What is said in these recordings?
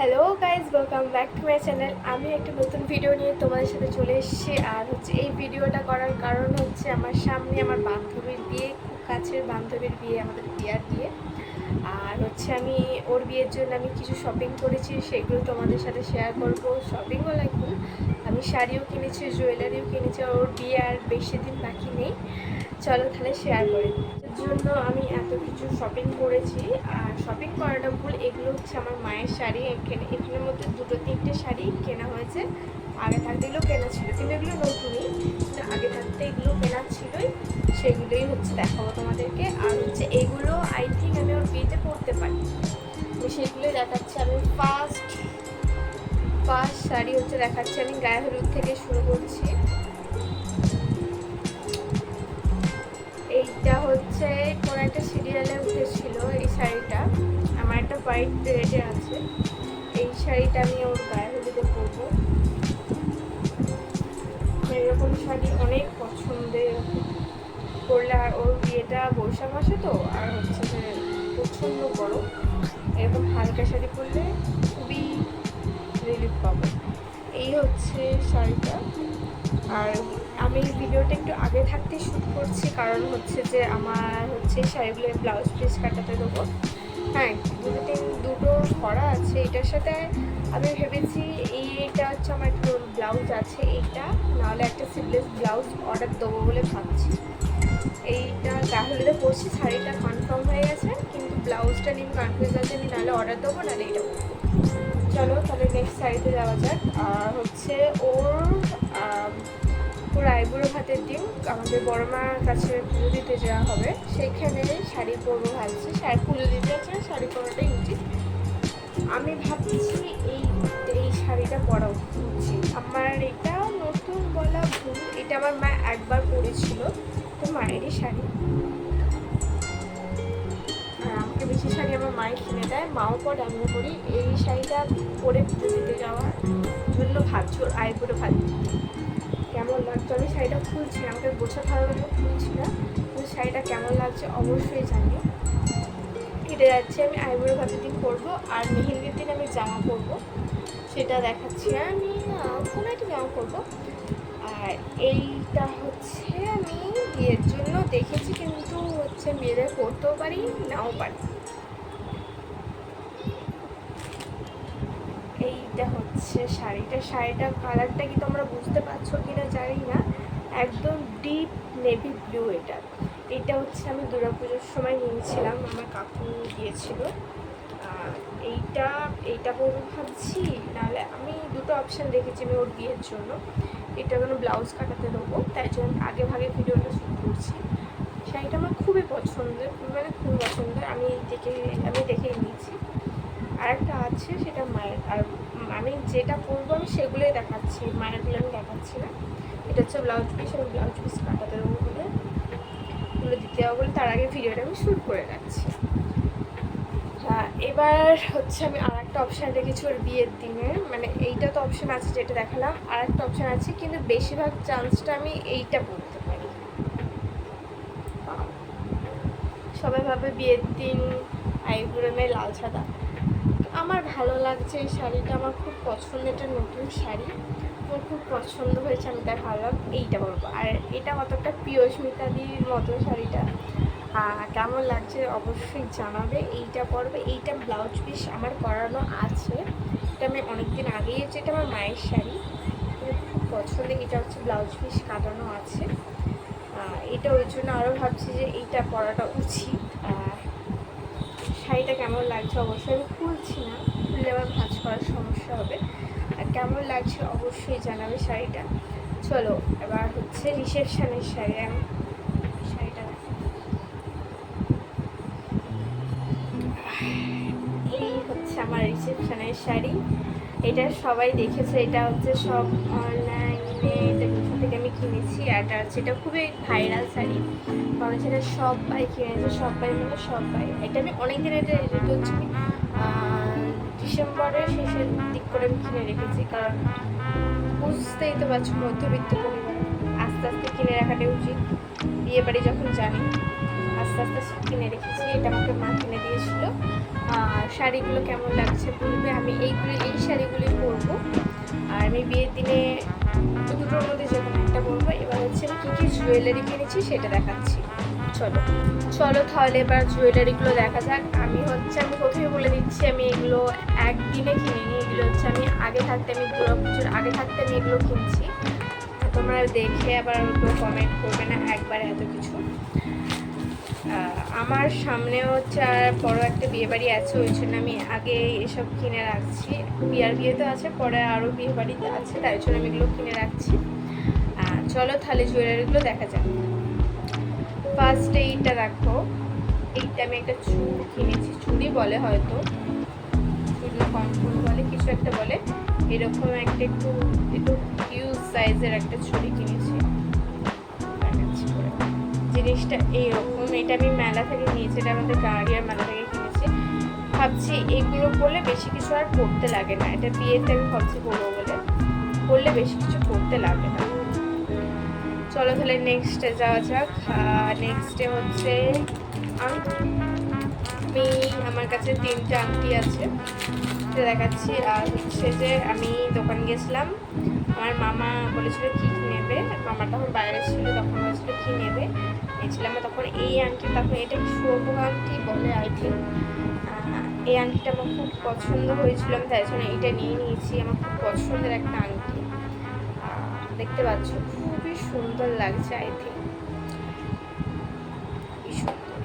Hello guys, welcome back to my channel. আমি একটা নতুন ভিডিও নিয়ে তোমাদের সাথে চলে এসেছি। আর এই ভিডিওটা করার কারণ হচ্ছে আমার সামনে আমার বান্ধবীর বিয়ে, খুব কাছের বান্ধবীর বিয়ে, আমাদের বিয়ার বিয়ে। আর আমি ওর বিয়ের জন্য আমি কিছু শপিং করেছি, সেগুলো তোমাদের সাথে শেয়ার করব। শপিং হলো এখন আমি শাড়িও কিনেছি, জুয়েলারিও কিনেছি। ওর বিয়ে আর বেশি দিন বাকি নেই, চলো তাহলে শেয়ার করি। এর জন্য আমি এত কিছু শপিং করেছি। আর শপিং করাটা ভুল, এগুলো হচ্ছে আমার মায়ের শাড়ি। এখানের মধ্যে দুটো তিনটে শাড়ি কেনা হয়েছে, আগে থাকতে এগুলো কেনা ছিল, কিন্তু এগুলো নতুনই, কিন্তু আগে থাকতে এগুলো কেনা ছিলই, সেগুলোই দেখাবো তোমাদেরকে। আর এগুলো আই থিঙ্ক আমি ওর বিয়েতে পরতে পারি, তো সেগুলোই দেখাচ্ছি। আমি ফার্স্ট শাড়ি দেখাচ্ছি। আমি গায়ে হলুদ থেকে শুরু করছি। এইটা কোনো একটা সিরিয়ালে উঠেছিল এই শাড়িটা, আমার একটা হোয়াইট রেডে আছে। এই শাড়িটা আমি ওর গায়ে হলুদে পরবো। এরকম শাড়ি অনেক পছন্দের, পরলে। আর ওর বিয়েটা বৈশাখ মাসে তো, আর যে প্রচণ্ড গরম, এরকম হালকা শাড়ি পরলে খুবই রিলিফ পাবো। এই শাড়িটা। আর আমি ভিডিওটা একটু আগে থাকতে শ্যুট করছি, কারণ যে আমার এই শাড়িগুলো ব্লাউজ পিস কাটাতে দেবো। হ্যাঁ, দুটো করা আছে। এটার সাথে আমি ভেবেছি এইটা আমার একটা ব্লাউজ আছে, এইটা নাহলে একটা সিভলেস ব্লাউজ অর্ডার দেবো বলে ভাবছি। এইটা গায়ে পরছি, শাড়িটা কনফার্ম হয়ে গেছে, কিন্তু ব্লাউজটা নিয়ে কনফিউজ আছে। আমি নাহলে অর্ডার দেবো, নাহলে এইটা। চলো তাহলে নেক্সট শাড়িতে যাওয়া যাক। আর ওর আইবুড়ো ভাতের দিন আমাদের বড় মার কাছে পুজো দিতে যাওয়া হবে, সেইখানে শাড়ি পরবো ভাবছি। পুজো দিতে আছে, শাড়ি পরাটাই উচিত। আমি ভাবছি এই শাড়িটা পরা উচিত আমার। এটাও নতুন বলা ভুল, এটা আমার মা একবার পরেছিল, তো মায়েরই শাড়ি। আর আমাকে বেশি শাড়ি আমার মাই কিনে দেয়, মাও পরে আমিও পরি। এই শাড়িটা পরে পুজো দিতে যাওয়ার জন্য ভাবছি ওর আইবুড়ো ভাত কেমন লাগছে। আমি শাড়িটা খুলছি না, আমাকে গোছা ভালো লাগলে খুলছি না, কিন্তু শাড়িটা কেমন লাগছে অবশ্যই জানি। কেটে যাচ্ছে, আমি আইবুড়ো ভাতের দিন পরবো, আর মেহেন্দির দিন আমি জামা পরবো, সেটা দেখাচ্ছি না। আমি কোনো একটা জামা পরবো। আর এইটা আমি বিয়ের জন্য দেখেছি, কিন্তু মেয়েদের পরতেও পারি, নাও পারি। এইটা শাড়িটার কালারটা কি তোমরা বুঝতে পারছো কিনা জানি না, একদম ডিপ নেভি ব্লু। এটা আমি দুর্গাপুজোর সময় নিয়েছিলাম, আমার কাকু দিয়েছিল। এইটা পরবো ভাবছি, নাহলে আমি দুটো অপশান দেখেছি আমি ওর বিয়ের জন্য। এটা কোনো ব্লাউজ কাটাতে দেবো, তাই জন্য আগে ভাগে ভিডিওটা শ্যুট করছি। শাড়িটা আমার খুবই পছন্দের, খুবই পছন্দের। আমি দেখেই নিয়েছি। আর একটা আছে, সেটা মায়ের। আর আমি যেটা পরবো আমি সেগুলোই দেখাচ্ছি, মায়েরগুলো আমি দেখাচ্ছি না। এটা ব্লাউজ পিস, আমি ব্লাউজ পিস কাটাতে দেবো বলে, এগুলো দিতে হবে বলে, তার আগে ভিডিওটা আমি শ্যুট করে রাখছি। হ্যাঁ, এবার আমি আর একটা অপশান রেখেছি ওর বিয়ের দিনে। এইটা তো অপশান আছে যেটা দেখালাম, আর একটা অপশান আছে, কিন্তু বেশিরভাগ চান্সটা আমি এইটা পরতে পারি। সবাই ভাবে বিয়ের দিন আইবুড়ো মেয়ে লাল সাদা। আমার ভালো লাগছে এই শাড়িটা, আমার খুব পছন্দ। এটা নতুন শাড়ি, আমার খুব পছন্দ হয়েছে, আমি তাই ভাবলাম এইটা পরবো। আর এটা কতটা প্রিয়স্মিতাদির মতো শাড়িটা, কেমন লাগছে অবশ্যই জানাবে। এইটা পরবে, এইটা ব্লাউজ পিস আমার করানো আছে, এটা আমি অনেকদিন আগেই এটা আমার মায়ের শাড়ি, খুব পছন্দের। এটা ব্লাউজ পিস কাটানো আছে। এটা ওই জন্য আরও ভাবছি যে এইটা পরাটা উচিত। শাড়িটা কেমন লাগছে অবশ্যই, আমি খুলছি না, খুললে আবার ভাঁজ করার সমস্যা হবে। আর কেমন লাগছে অবশ্যই জানাবে শাড়িটা। চলো এবার রিসেপশনের শাড়ি। আমি শাড়িটা এই আমার রিসেপশনের শাড়ি। এটা সবাই দেখেছে, এটা সব অনলাইনে, এটা কোথা থেকে আমি কিনেছি। আর এটা খুবই ভাইরাল শাড়ি, কারণ সেটা সবাই কিনেছে, সবাই এটা আমি অনেকদিন, এটা ডিসেম্বরের শেষের দিক করে আমি কিনে রেখেছি, কারণ বুঝতেই তো পারছো মধ্যবিত্ত পরিবার, আস্তে আস্তে কিনে রাখাটাই উচিত। বিয়ে বাড়ি যখন জানি, আস্তে আস্তে কিনে রেখেছি। এটা আমাকে মা কিনে দিয়েছিল। শাড়িগুলো কেমন লাগছে বলবে। আমি আমি বিয়ের দিনে দুটোর মধ্যে যে কোনো একটা বলবো। এবার হচ্ছে আমি কী কী জুয়েলারি কিনেছি সেটা দেখাচ্ছি। চলো চলো তাহলে এবার জুয়েলারিগুলো দেখা যাক। আমি প্রথমে বলে দিচ্ছি, আমি এগুলো একদিনে কিনিনি। এগুলো হচ্ছে আমি আগে থাকতে, আমি দুর্গাপুজোর আগে থাকতে আমি এগুলো কিনছি। তোমরা দেখে আবার ওগুলো কমেন্ট করবে না একবারে এত কিছু। আমার সামনে হচ্ছে আর বড় একটা বিয়েবাড়ি আছে, ওই জন্য আমি আগে এসব কিনে রাখছি। বিয়ে তো আছে, পরে আরও বিয়েবাড়িতে আছে, তাই জন্য আমি এগুলো কিনে রাখছি। চলো তাহলে জুয়েলারিগুলো দেখা যাক। ফার্স্ট এইটা দেখো, এইটা আমি একটা চুড়ি কিনেছি, চুড়ি বলে হয়তো, চুড়ি কনফুল বলে, কিছু একটা বলে। এরকম একটা একটু হিউজ সাইজের একটা চুড়ি কিনেছি। জিনিসটা এইরকম, এটা আমি মেলা থেকে নিয়েছি, এটা আমাদের গাড়িয়ার মেলা থেকে কিনেছি। ভাবছি এগুলো করলে বেশি কিছু আর করতে লাগে না। এটা বিয়েতে আমি ভাবছি করবো বলে, করলে বেশি কিছু করতে লাগে না। চলো তাহলে নেক্সটে যাওয়া যাক। নেক্সটে হচ্ছে আমি, আমার কাছে 3টে আংটি আছে, সেটা দেখাচ্ছি। আর হচ্ছে যে আমি দোকান গেছিলাম, আমার মামা বলেছিল কী নেবে, মামা তখন বাইরে ছিল, তখন বলেছিল কী নেবে, নিয়েছিলাম তখন এই আংটি। তখন এটা শুয়োপোক আংটি বলে আই থিঙ্ক। এই আংটিটা আমার খুব পছন্দ হয়েছিল, আমি তাই জন্য এইটা নিয়ে নিয়েছি। আমার খুব পছন্দের একটা আংটি, দেখতে পাচ্ছ খুবই সুন্দর লাগছে আই থিঙ্ক, খুবই সুন্দর।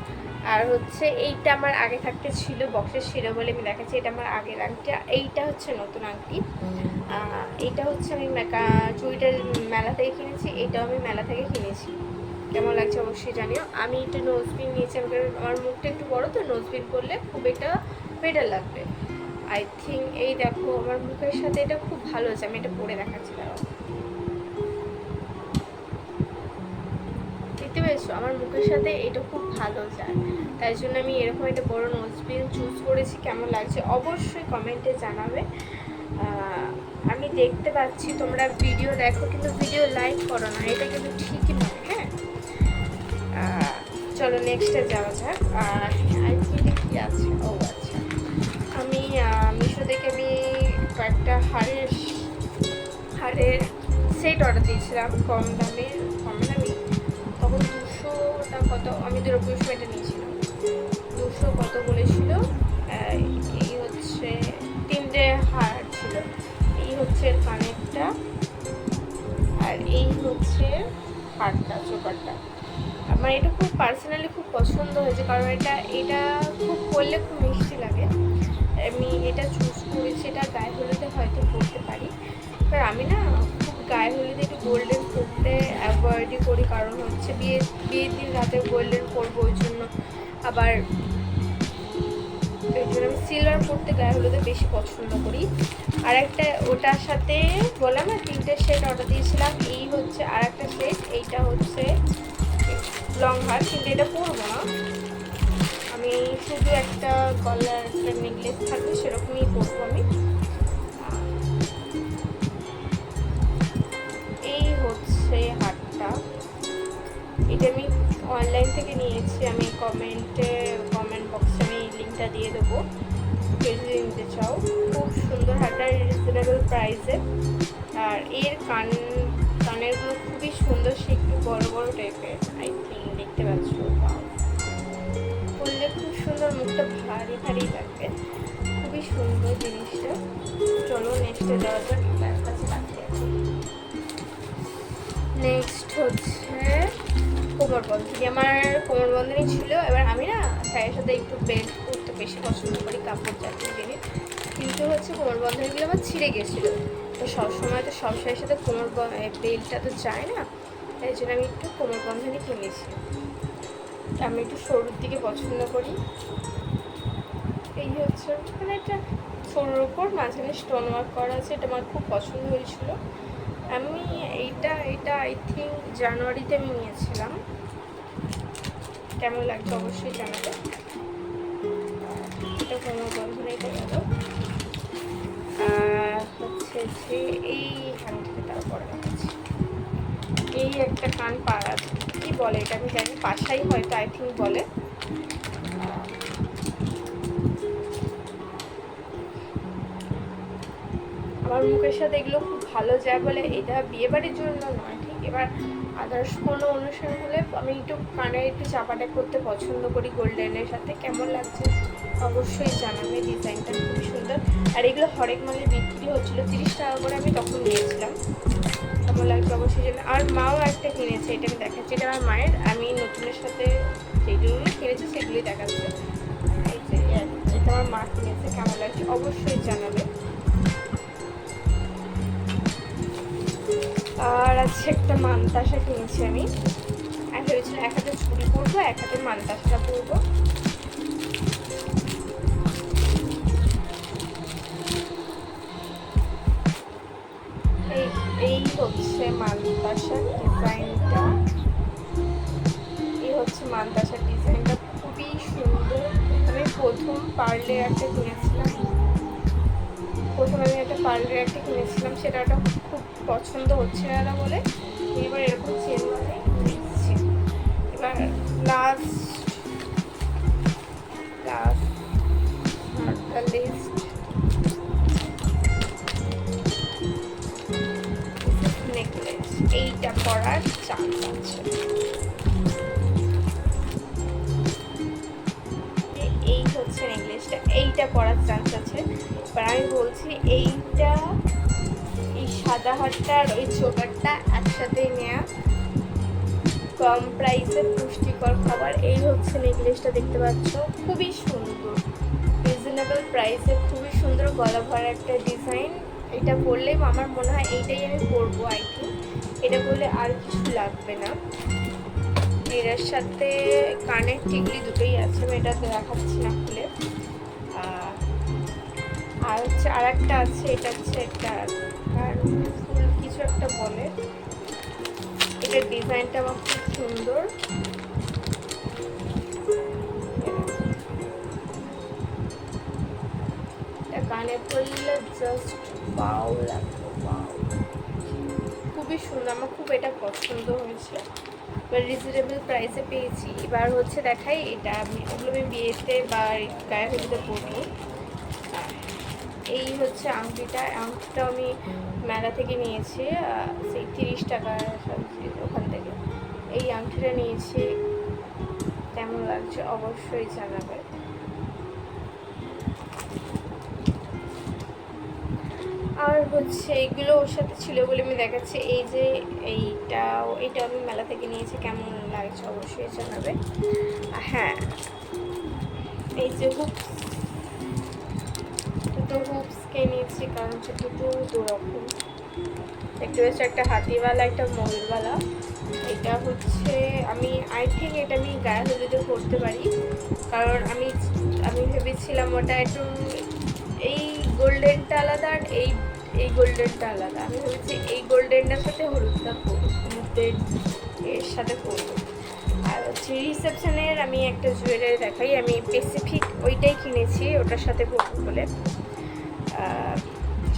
আর হচ্ছে এইটা আমার আগে থাকতে ছিল, বক্সে ছিল বলে আমি দেখাচ্ছি, এটা আমার আগের আংটি। এইটা হচ্ছে নতুন আংটি। এইটা হচ্ছে আমি চুড়িটার মেলা থেকে কিনেছি, এইটাও আমি মেলা থেকে কিনেছি। কেমন লাগছে অবশ্যই জানিও। আমি একটু নোজপিন নিয়েছি, আমার মুখটা একটু বড় তো, নোজপিন করলে খুব একটা বেটার লাগবে আই থিঙ্ক। এই দেখো আমার মুখের সাথে এটা খুব ভালো হয়েছে, আমি এটা পরে দেখাচ্ছি, দাঁড়াও। দেখতে পেয়েছো আমার মুখের সাথে এটা খুব ভালো যায়, তাই জন্য আমি এরকম একটা বড় নোজপিন চুজ করেছি। কেমন লাগছে অবশ্যই কমেন্টে জানাবে। আমি দেখতে পাচ্ছি তোমরা ভিডিও দেখো, কিন্তু ভিডিও লাইক করো না, এটা কিন্তু ঠিকই নয়। হ্যাঁ, চলো নেক্সটে যাওয়া যাক। আর আইথিংকে কী আছে, ও আচ্ছা, আমি মিশো থেকে আমি কয়েকটা হারের সেট অর্ডার দিয়েছিলাম কম দামে, তখন 200টা কত, আমি দুর্গাপুজোর সময় এটা নিয়েছিলাম, 200 কত বলেছিল। এই হচ্ছে 3টে হার ছিল, এই হচ্ছে কানেরটা, আর এই হচ্ছে হারটা, চোকারটা। আমার এটা খুব পার্সোনালি খুব পছন্দ হয়েছে, কারণ এটা খুব পরলে খুব মিষ্টি লাগে। আমি এটা চুজ করেছি, এটা গায়ে হলুদে হয়তো পরতে পারি, কারণ আমি না খুব গায়ে হলুদে একটু গোল্ডেন পরতে অ্যাভয়েডই করি, কারণ হচ্ছে বিয়ের দিন রাতে গোল্ডেন পরবো, ওই জন্য। আবার ওই জন্য আমি সিলভার পরতে গায়ে হলুদে বেশি পছন্দ করি। আর একটা ওটার সাথে বললাম না 3টে সেট অর্ডার দিয়েছিলাম, এই হচ্ছে আর একটা সেট। এইটা হচ্ছে লং হার, কিন্তু এটা পরবো না, আমি শুধু একটা গলার একটা নেকলেস থাকবে সেরকমই পরবো আমি। এই হচ্ছে হারটা, এটা আমি অনলাইন থেকে নিয়েছি, আমি কমেন্ট বক্সে আমি লিঙ্কটা দিয়ে দেবো, কেউ যদি নিতে চাও। খুব সুন্দর হারটা, রিজনেবল প্রাইসে। আর এর কানেরগুলো খুবই সুন্দর, সে একটু বড় বড় টাইপের আই থিঙ্ক, দেখতে পাচ্ছ, পরলে খুব সুন্দর, মুখটা ভারী ভারী লাগবে, খুবই সুন্দর জিনিসটা। চলো নেক্সটে যাওয়া যাক, তার কাছে রাখতে আছে। নেক্সট হচ্ছে কোমরবন্ধনী। আমার কোমরবন্ধনী ছিল, এবার আমি না শাড়ির সাথে একটু বেল্ট করতে বেশি পছন্দ করি, কাপড় জাতীয় জিনিস, কিন্তু হচ্ছে কোমরবন্ধনীগুলো আমার ছিঁড়ে গেছিলো, তো সবসময় তো সব শাড়ির সাথে বেল্টটা তো যায় না, তাই জন্য আমি একটু কোমরবন্ধনী কিনেছি। আমি একটু সরুর দিকে পছন্দ করি। এই হচ্ছে মানে একটা সরুর ওপর মাঝখানে স্টোন ওয়ার্ক করা আছে, এটা আমার খুব পছন্দ হয়েছিল। আমি এটা আই থিঙ্ক জানুয়ারিতে আমি নিয়েছিলাম। কেমন লাগবে অবশ্যই জানাবে। এটা কোমরবন্ধনীটা গেল। হচ্ছে যে এই কানটিকে তারপরে দেখাচ্ছি, এই একটা কান পাড়া কি বলে এটা আমি জানি, পাশাই হয়তো আই থিঙ্ক বলে। আমার মুখের সাথে এগুলো খুব ভালো যায় বলে, এটা বিয়েবাড়ির জন্য নয় ঠিক। এবার আদার্স কোনো অনুষ্ঠান হলে আমি একটু কানে একটু চাপাটা করতে পছন্দ করি গোল্ডেনের সাথে। কেমন লাগছে অবশ্যই জানাবে, ডিজাইনটা খুবই সুন্দর। আর এগুলো হরেক মালে বিক্রি হচ্ছিলো 30 টাকা করে, আমি তখন নিয়েছিলাম। কেমন লাগছে অবশ্যই জানা। আর মাও একটা কিনেছে, এটা আমি দেখাচ্ছি, এটা আমার মায়ের। আমি নতুনের সাথে যেগুলো কিনেছি সেগুলোই দেখাচ্ছে। এই যে এটা আমার মা কিনেছে, কেমন লাগছে অবশ্যই জানাবে। আর আছে একটা মানতাসা কিনেছি আমি, আর ভেবেছিলাম এক হাতে চুড়ি পরবো, এক হাতে মানতাসা পরবো। এই হচ্ছে মানতাসার ডিজাইনটা, এই হচ্ছে মানতাসার ডিজাইনটা, খুবই সুন্দর। আমি প্রথম পার্লে একটা কিনেছিলাম, সেটা ওটা খুব পছন্দ হচ্ছে না বলে এবার এরকম চেন বানিয়ে নিচ্ছি। এবার লাস্ট লিস্ট নেকলেস, এইটা পরার চান্স আছে, এই হচ্ছে নেকলেসটা, এইটা পরার চান্স আছে। এবার আমি বলছি এইটা, এই সাদা হারটা আর ওই চোকারটা একসাথেই নেয়া, কম প্রাইসে পুষ্টিকর খাবার। এই হচ্ছে নেকলেসটা, দেখতে পাচ্ছ খুবই সুন্দর, রিজনেবল প্রাইসে খুবই সুন্দর গলা ভরা একটা ডিজাইন। এটা পরলে আমার মনে হয় এইটাই আমি পরবো, আই থিঙ্ক এটা পরলে আর কিছু লাগবে না। এটার সাথে কানের টিকলি দুটোই আছে, আমি এটা দেখাচ্ছি না খুলে। আর হচ্ছে আর একটা আছে, এটা হচ্ছে একটা ফুল কিছু একটা বলে, এটার ডিজাইনটা আমার খুব সুন্দর। কানে পড়লে জাস্ট ওয়াও লাগবে, ওয়াও খুবই সুন্দর, আমার খুব এটা পছন্দ হয়েছে। এবার রিজনেবল প্রাইসে পেয়েছি। এবার হচ্ছে দেখাই, এটা ওগুলো আমি বিয়েতে বা গায়ে হলুদে পরবো। এই হচ্ছে আংটিটা আমি মেলা থেকে নিয়েছি, সেই 30 টাকার ওখান থেকে এই আংটিটা নিয়েছি। কেমন লাগছে অবশ্যই জানাবে। আর হচ্ছে এগুলো ওর সাথে ছিল বলে আমি দেখাচ্ছি। এই যে এইটা আমি মেলা থেকে নিয়েছি, কেমন লাগছে অবশ্যই জানাবে। হ্যাঁ, এই যে দুটো হুপসকে নিয়েছি, কারণ হচ্ছে দুটো দুরকম দেখতে পাচ্ছি, একটা হাতিওয়ালা একটা ময়ূরওয়ালা। এটা হচ্ছে আমি আই থিঙ্ক এটা আমি গায়ে হলুদে পরতে পারি, কারণ আমি ভেবেছিলাম ওটা একটু এই গোল্ডেনটা আলাদা আর এই গোল্ডেনটা আলাদা। আমি ভেবেছি এই গোল্ডেনটার সাথে হলুদটা হলুদের এর সাথে পরবো। আর হচ্ছে রিসেপশনের আমি একটা জুয়েলারি দেখাই, আমি স্পেসিফিক ওইটাই কিনেছি ওটার সাথে পরবো বলে।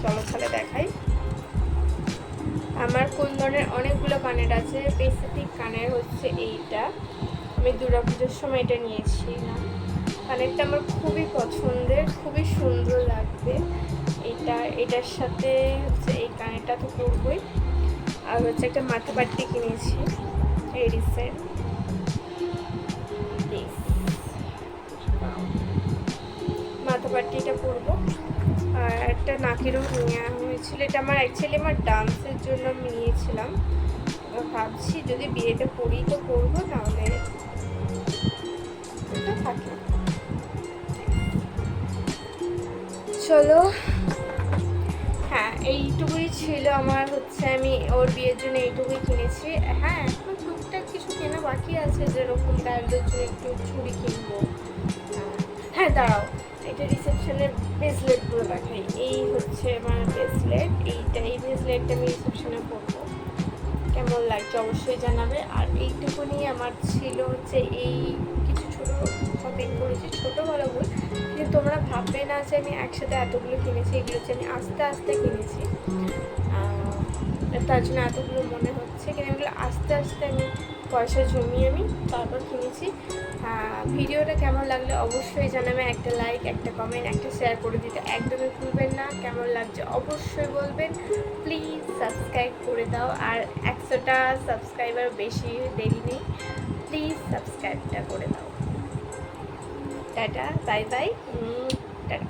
চলো তাহলে দেখাই। আমার কোন ধরনের অনেকগুলো কানের আছে, স্পেসিফিক কানের হচ্ছে এইটা, আমি দুর্গাপুজোর সময় এটা নিয়েছি না। কানেরটা আমার খুবই পছন্দের, খুবই সুন্দর লাগবে এটার সাথে হচ্ছে এই কানেরটা তো পরবই। আর হচ্ছে একটা মাথা পাট্টি কিনেছি এই রিসেন্ট, মাথা পাট্টিটা পরবো। আর একটা নাকেরও নেওয়া হয়েছিল, এটা আমার ডান্সের জন্য আমি নিয়েছিলাম। ভাবছি যদি বিয়েতে পরি তো পরবো, নাহলে এটা থাকে। চলো, হ্যাঁ এইটুকুই ছিল আমার হচ্ছে, আমি ওর বিয়ের জন্য এইটুকুই কিনেছি। হ্যাঁ, এখন টুকটাক কিছু কেনা বাকি আছে, যেরকম গায়ের জন্য একটু চুড়ি কিনবো। হ্যাঁ দাঁড়াও, এটা রিসেপশনের ব্রেসলেটগুলো দেখাই। এই হচ্ছে আমার ব্রেসলেট, এই ব্রেসলেটটা আমি রিসেপশনে পরবো, কেমন লাগছে অবশ্যই জানাবে। আর এইটুকুনি আমার ছিল হচ্ছে, এই কিছু ছোটো শপিং করেছি, ছোটো বলো ভুল, কিন্তু তোমরা ভাববে না যে আমি একসাথে এতগুলো কিনেছি। এগুলো হচ্ছে আমি আস্তে আস্তে কিনেছি, তার জন্য এতগুলো মনে হচ্ছে, কিন্তু এগুলো আস্তে আস্তে আমি পয়সা জমিয়ে আমি তারপর কিনেছি। ভিডিওটা কেমন লাগলে অবশ্যই জানাবে, একটা লাইক, একটা কমেন্ট, একটা শেয়ার করে দিতে একদমই ভুলবেন না। কেমন লাগছে অবশ্যই বলবেন। প্লিজ সাবস্ক্রাইব করে দাও, আর 100টা সাবস্ক্রাইবার বেশি দেরি নেই, প্লিজ সাবস্ক্রাইবটা করে দাও। Tata, bye bye, tata.